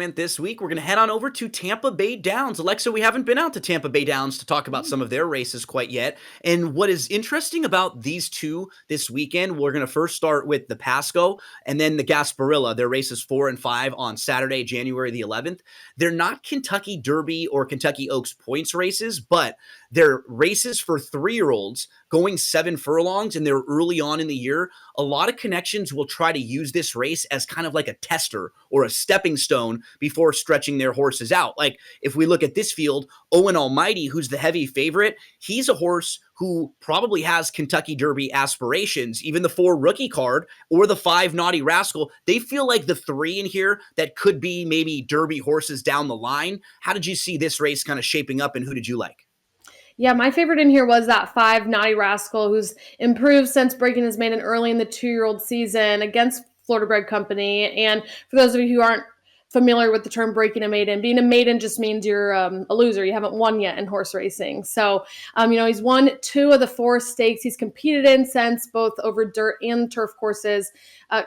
segment this week, we're going to head on over to Tampa Bay Downs. Alexa, we haven't been out to Tampa Bay Downs to talk about some of their races quite yet. And what is interesting about these two this weekend, we're going to first start with the Pasco and then the Gasparilla. Their races 4 and 5 on Saturday, January the 11th. They're not Kentucky Derby or Kentucky Oaks points races, but they're races for 3-year-olds going 7 furlongs, and they're early on in the year. A lot of connections will try to use this race as kind of like a tester or a stepping stone before stretching their horses out. Like if we look at this field, Owen Almighty, who's the heavy favorite, he's a horse who probably has Kentucky Derby aspirations. Even the 4 rookie card or the 5 Naughty Rascal, they feel like the 3 in here that could be maybe Derby horses down the line. How did you see this race kind of shaping up, and who did you like? Yeah, my favorite in here was that 5 Naughty Rascal, who's improved since breaking his maiden early in the 2-year-old season against Florida Bred Company. And for those of you who aren't familiar with the term breaking a maiden, being a maiden just means you're a loser. You haven't won yet in horse racing. So, he's won 2 of the 4 stakes he's competed in since, both over dirt and turf courses.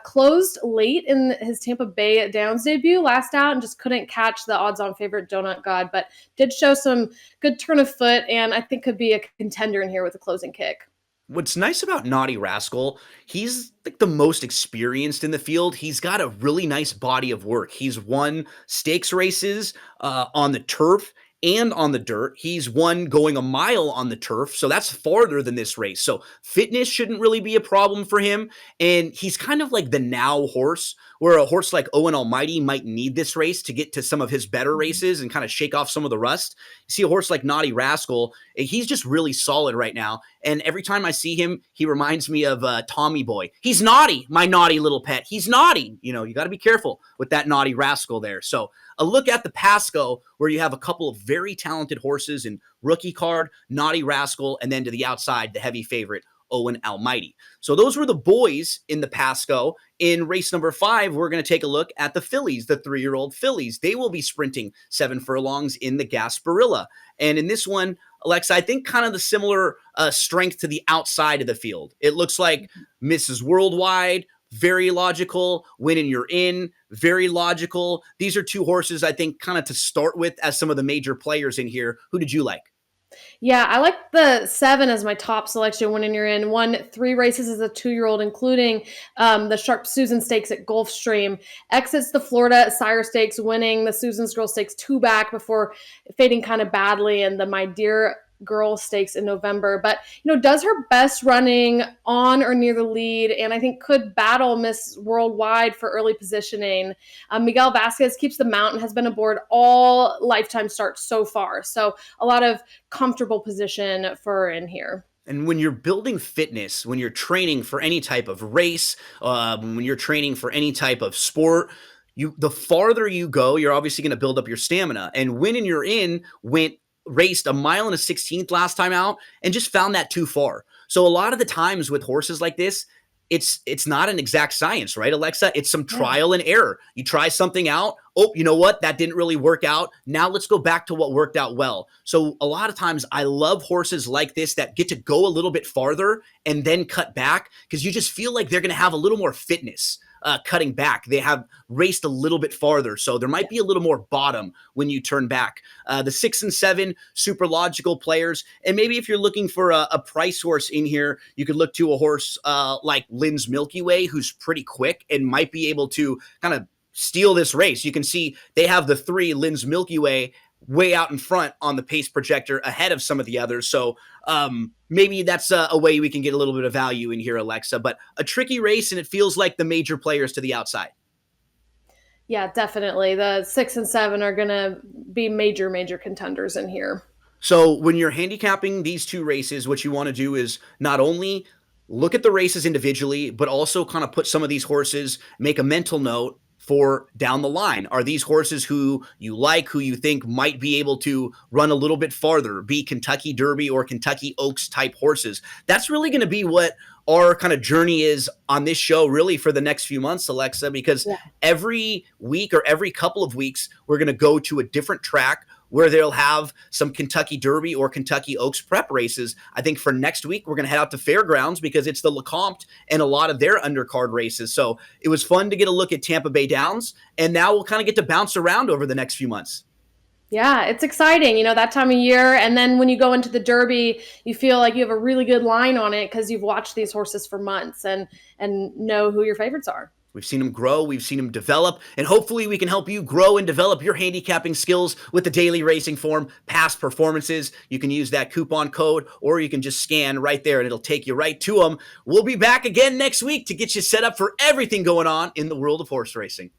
Closed late in his Tampa Bay Downs debut last out and just couldn't catch the odds-on favorite Donut God, but did show some good turn of foot and I think could be a contender in here with a closing kick. What's nice about Naughty Rascal, he's like the most experienced in the field. He's got a really nice body of work. He's won stakes races on the turf and on the dirt. He's won going a mile on the turf, so that's farther than this race. So fitness shouldn't really be a problem for him, and he's kind of like the now horse, where a horse like Owen Almighty might need this race to get to some of his better races and kind of shake off some of the rust. You see a horse like Naughty Rascal, he's just really solid right now, and every time I see him, he reminds me of Tommy Boy. He's naughty, my naughty little pet. He's naughty. You got to be careful with that Naughty Rascal there. So a look at the Pasco, where you have a couple of very talented horses in rookie card, Naughty Rascal, and then to the outside, the heavy favorite, Owen Almighty. So those were the boys in the Pasco. In race number 5, we're going to take a look at the fillies, the 3-year-old fillies. They will be sprinting 7 furlongs in the Gasparilla. And in this one, Alexa, I think kind of the similar strength to the outside of the field. It looks like Mrs. Worldwide, very logical. Winning You're In, very logical. These are 2 horses, I think, kind of to start with as some of the major players in here. Who did you like? Yeah, I like the 7 as my top selection. Winning You're In, won 3 races as a 2-year-old, including the Sharp Susan Stakes at Gulfstream. Exits the Florida Sire Stakes, winning the Susan's Girl Stakes 2 back before fading kind of badly in the My Dear Girl Stakes in November, but does her best running on or near the lead, and I think could battle Miss Worldwide for early positioning. Miguel Vasquez keeps the mount and has been aboard all lifetime starts so far, so a lot of comfortable position for her in here. And when you're building fitness, when you're training for any type of race, when you're training for any type of sport, the farther you go, you're obviously going to build up your stamina. And Winning You're In raced 1 mile and a 16th last time out and just found that too far. So a lot of the times with horses like this, it's not an exact science, right, Alexa? It's some trial and error. You try something out. Oh, you know what? That didn't really work out. Now let's go back to what worked out well. So a lot of times I love horses like this that get to go a little bit farther and then cut back, because you just feel like they're going to have a little more fitness. Cutting back. They have raced a little bit farther, so there might be a little more bottom when you turn back. The 6 and 7, super logical players, and maybe if you're looking for a price horse in here, you could look to a horse like Lynn's Milky Way, who's pretty quick and might be able to kind of steal this race. You can see they have the 3 Lynn's Milky Way out in front on the pace projector ahead of some of the others. So maybe that's a way we can get a little bit of value in here, Alexa. But a tricky race, and it feels like the major players to the outside. Yeah, definitely. The 6 and 7 are going to be major contenders in here. So when you're handicapping these 2 races, what you want to do is not only look at the races individually, but also kind of put some of these horses, make a mental note for down the line. Are these horses who you like, who you think might be able to run a little bit farther, be Kentucky Derby or Kentucky Oaks type horses? That's really going to be what our kind of journey is on this show really for the next few months, Alexa, because every week or every couple of weeks, we're going to go to a different track where they'll have some Kentucky Derby or Kentucky Oaks prep races. I think for next week, we're going to head out to Fairgrounds because it's the Lecomte and a lot of their undercard races. So it was fun to get a look at Tampa Bay Downs, and now we'll kind of get to bounce around over the next few months. Yeah, it's exciting, that time of year. And then when you go into the Derby, you feel like you have a really good line on it because you've watched these horses for months and know who your favorites are. We've seen them grow, we've seen them develop, and hopefully we can help you grow and develop your handicapping skills with the daily racing form, past performances. You can use that coupon code, or you can just scan right there and it'll take you right to them. We'll be back again next week to get you set up for everything going on in the world of horse racing.